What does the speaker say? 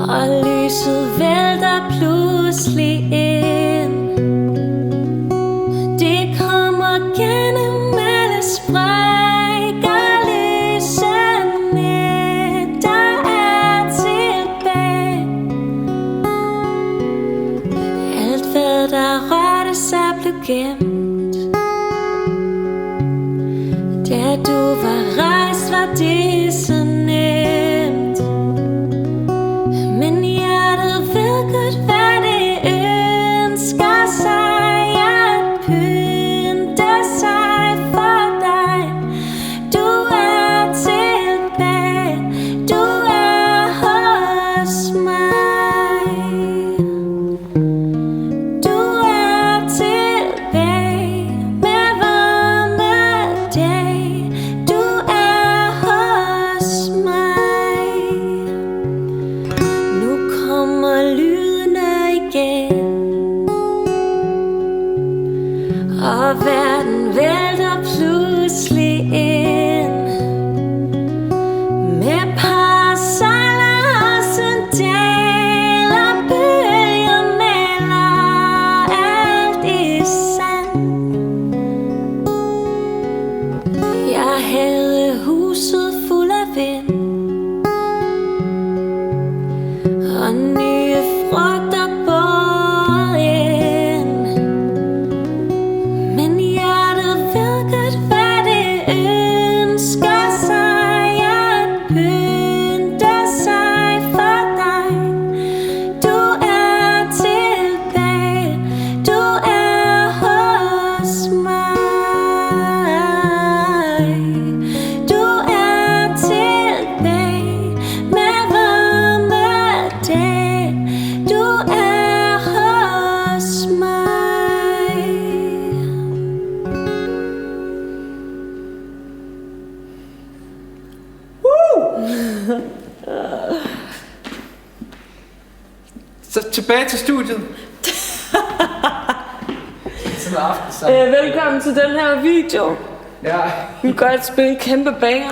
og lyset vælter pludselig ind. Det kommer gennem alle sprækker, lysene der er tilbage. Alt hvad der rørte sig blev gemt. Da du var rejst var det så nemt. Men hjertet ved godt hvad det ønsker sig, at pynte sig for dig. Du er tilbage, du er hos mig. Du er tilbage med varme dag. Du er hos mig. Nu kommer lydene igen, og verden vælter pludselig ind. Med parasoller og sandaler, bølger maler alt i sand. Jeg havde huset fuld af vind og nye frugter båret ind. Men hjertet ved godt hvad det ønsker sig, at pynte sig for dig. Du er tilbage, du er hos mig. Du er tilbage med varme dag. Du er hos mig. Så tilbage til studiet. Sådan en aftensang. Velkommen til den her video. Ja. Vi vil godt spille kæmpe banger.